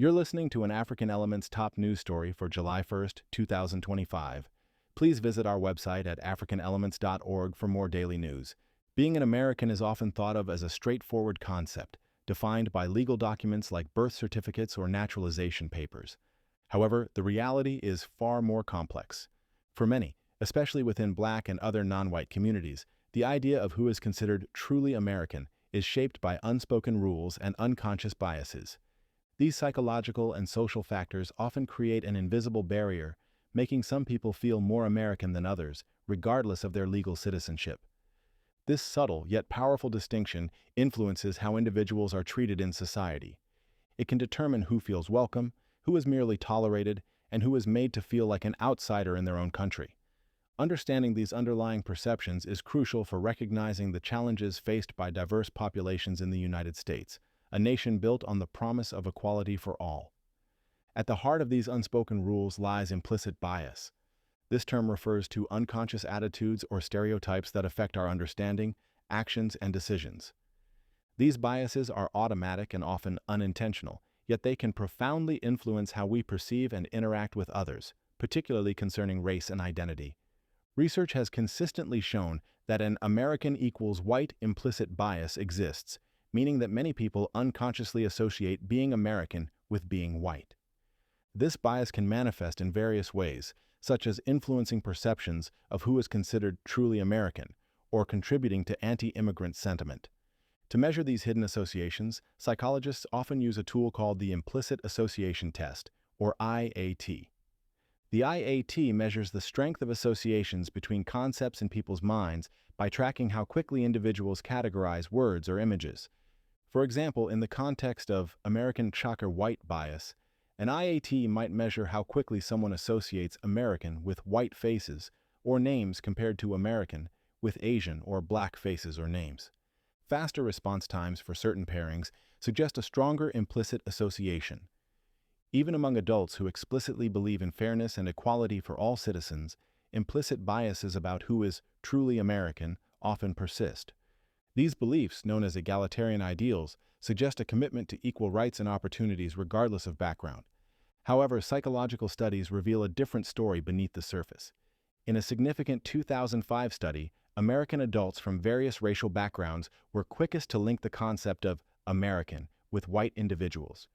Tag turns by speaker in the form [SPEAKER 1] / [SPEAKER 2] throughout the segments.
[SPEAKER 1] You're listening to an African Elements top news story for July 1st, 2025. Please visit our website at africanelements.org for more daily news. Being an American is often thought of as a straightforward concept, defined by legal documents like birth certificates or naturalization papers. However, the reality is far more complex. For many, especially within Black and other non-white communities, the idea of who is considered truly American is shaped by unspoken rules and unconscious biases. These psychological and social factors often create an invisible barrier, making some people feel more American than others, regardless of their legal citizenship. This subtle yet powerful distinction influences how individuals are treated in society. It can determine who feels welcome, who is merely tolerated, and who is made to feel like an outsider in their own country. Understanding these underlying perceptions is crucial for recognizing the challenges faced by diverse populations in the United States, a nation built on the promise of equality for all. At the heart of these unspoken rules lies implicit bias. This term refers to unconscious attitudes or stereotypes that affect our understanding, actions, and decisions. These biases are automatic and often unintentional, yet they can profoundly influence how we perceive and interact with others, particularly concerning race and identity. Research has consistently shown that an American equals white implicit bias exists, meaning that many people unconsciously associate being American with being white. This bias can manifest in various ways, such as influencing perceptions of who is considered truly American or contributing to anti-immigrant sentiment. To measure these hidden associations, psychologists often use a tool called the implicit association test, or IAT. The IAT measures the strength of associations between concepts in people's minds by tracking how quickly individuals categorize words or images. For example, in the context of American shocker white bias, an IAT might measure how quickly someone associates American with white faces or names compared to American with Asian or Black faces or names. Faster response times for certain pairings suggest a stronger implicit association. Even among adults who explicitly believe in fairness and equality for all citizens, implicit biases about who is truly American often persist. These beliefs, known as egalitarian ideals, suggest a commitment to equal rights and opportunities regardless of background. However, psychological studies reveal a different story beneath the surface. In a significant 2005 study, American adults from various racial backgrounds were quickest to link the concept of American with white individuals.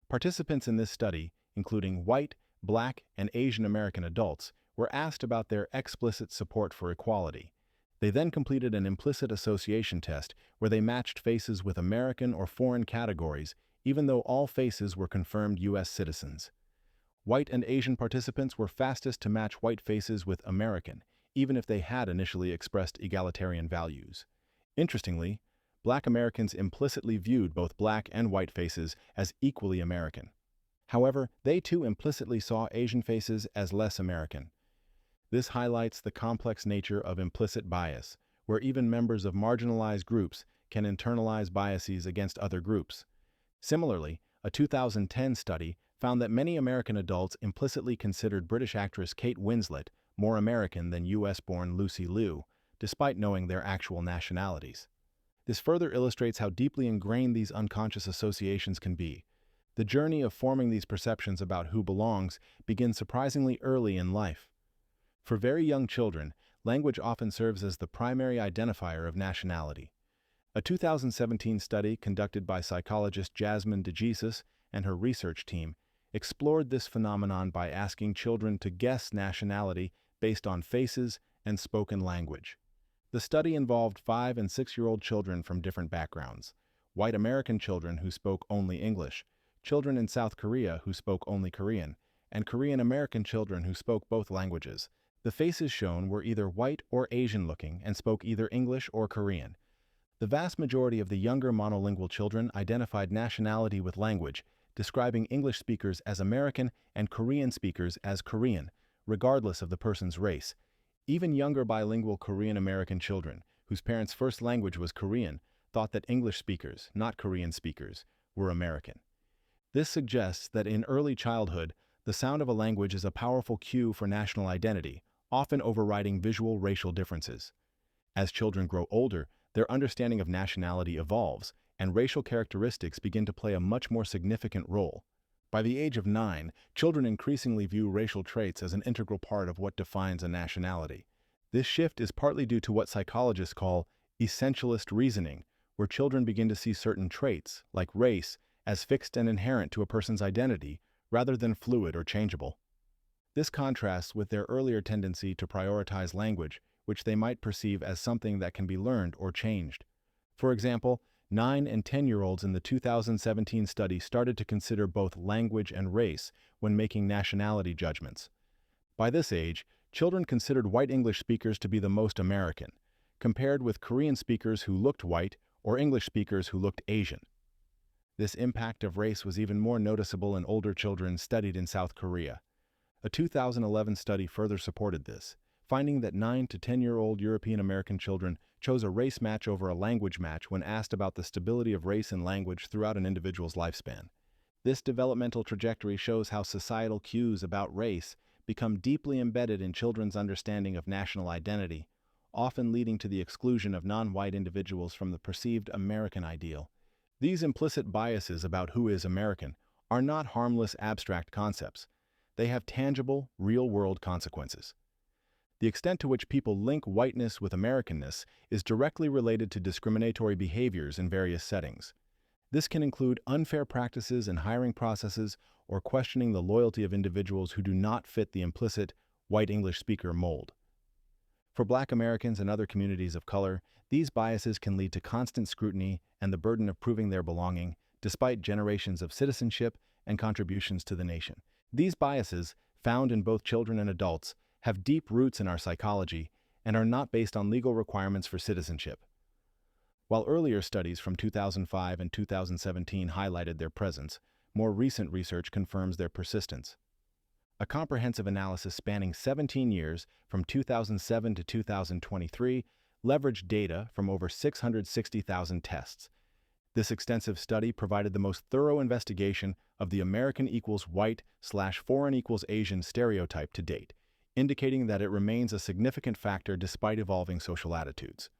[SPEAKER 1] Participants in this study, including white, Black, and Asian American adults, were asked about their explicit support for equality. They then completed an implicit association test where they matched faces with American or foreign categories, even though all faces were confirmed U.S. citizens. White and Asian participants were fastest to match white faces with American, even if they had initially expressed egalitarian values. Interestingly, Black Americans implicitly viewed both Black and white faces as equally American. However, they too implicitly saw Asian faces as less American. This highlights the complex nature of implicit bias, where even members of marginalized groups can internalize biases against other groups. Similarly, a 2010 study found that many American adults implicitly considered British actress Kate Winslet more American than U.S.-born Lucy Liu, despite knowing their actual nationalities. This further illustrates how deeply ingrained these unconscious associations can be. The journey of forming these perceptions about who belongs begins surprisingly early in life. For very young children, language often serves as the primary identifier of nationality. A 2017 study conducted by psychologist Jasmine DeJesus and her research team explored this phenomenon by asking children to guess nationality based on faces and spoken language. The study involved 5- and 6-year-old children from different backgrounds: white American children who spoke only English, children in South Korea who spoke only Korean, and Korean American children who spoke both languages. The faces shown were either white or Asian-looking and spoke either English or Korean. The vast majority of the younger monolingual children identified nationality with language, describing English speakers as American and Korean speakers as Korean, regardless of the person's race. Even younger bilingual Korean American children, whose parents' first language was Korean, thought that English speakers, not Korean speakers, were American. This suggests that in early childhood, the sound of a language is a powerful cue for national identity, often overriding visual racial differences. As children grow older, their understanding of nationality evolves, and racial characteristics begin to play a much more significant role. By the age of 9, children increasingly view racial traits as an integral part of what defines a nationality. This shift is partly due to what psychologists call essentialist reasoning, where children begin to see certain traits, like race, as fixed and inherent to a person's identity, rather than fluid or changeable. This contrasts with their earlier tendency to prioritize language, which they might perceive as something that can be learned or changed. For example, 9 and 10-year-olds in the 2017 study started to consider both language and race when making nationality judgments. By this age, children considered white English speakers to be the most American, compared with Korean speakers who looked white or English speakers who looked Asian. This impact of race was even more noticeable in older children studied in South Korea. A 2011 study further supported this, finding that 9 to 10-year-old European American children chose a race match over a language match when asked about the stability of race and language throughout an individual's lifespan. This developmental trajectory shows how societal cues about race become deeply embedded in children's understanding of national identity, often leading to the exclusion of non-white individuals from the perceived American ideal. These implicit biases about who is American are not harmless abstract concepts. They have tangible, real-world consequences. The extent to which people link whiteness with Americanness is directly related to discriminatory behaviors in various settings. This can include unfair practices in hiring processes or questioning the loyalty of individuals who do not fit the implicit white English speaker mold. For Black Americans and other communities of color, these biases can lead to constant scrutiny and the burden of proving their belonging, despite generations of citizenship and contributions to the nation. These biases, found in both children and adults, have deep roots in our psychology and are not based on legal requirements for citizenship. While earlier studies from 2005 and 2017 highlighted their presence, more recent research confirms their persistence. A comprehensive analysis spanning 17 years, from 2007 to 2023, leveraged data from over 660,000 tests. This extensive study provided the most thorough investigation of the American equals white/foreign equals Asian stereotype to date, indicating that it remains a significant factor despite evolving social attitudes.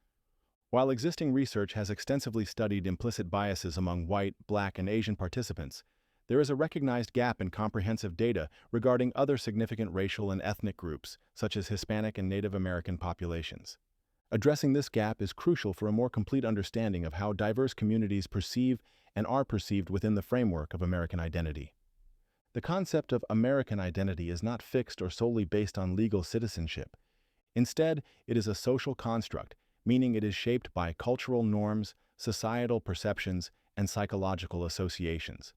[SPEAKER 1] While existing research has extensively studied implicit biases among white, Black, and Asian participants, there is a recognized gap in comprehensive data regarding other significant racial and ethnic groups, such as Hispanic and Native American populations. Addressing this gap is crucial for a more complete understanding of how diverse communities perceive and are perceived within the framework of American identity. The concept of American identity is not fixed or solely based on legal citizenship. Instead, it is a social construct, meaning it is shaped by cultural norms, societal perceptions, and psychological associations.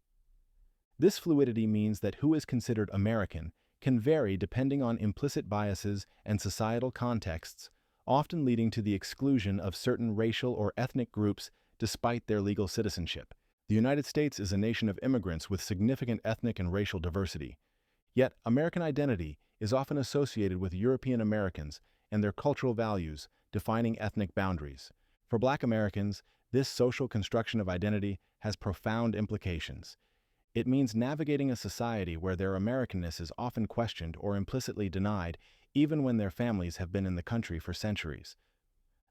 [SPEAKER 1] This fluidity means that who is considered American can vary depending on implicit biases and societal contexts, often leading to the exclusion of certain racial or ethnic groups despite their legal citizenship. The United States is a nation of immigrants with significant ethnic and racial diversity. Yet, American identity is often associated with European Americans and their cultural values, defining ethnic boundaries. For Black Americans, this social construction of identity has profound implications. It means navigating a society where their Americanness is often questioned or implicitly denied, even when their families have been in the country for centuries.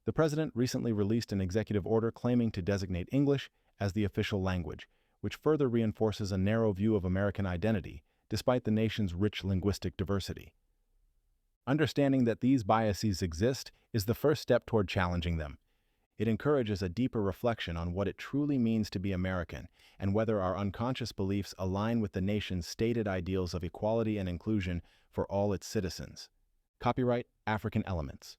[SPEAKER 1] The president recently released an executive order claiming to designate English as the official language, which further reinforces a narrow view of American identity, despite the nation's rich linguistic diversity. Understanding that these biases exist is the first step toward challenging them. It encourages a deeper reflection on what it truly means to be American and whether our unconscious beliefs align with the nation's stated ideals of equality and inclusion for all its citizens. Copyright African Elements.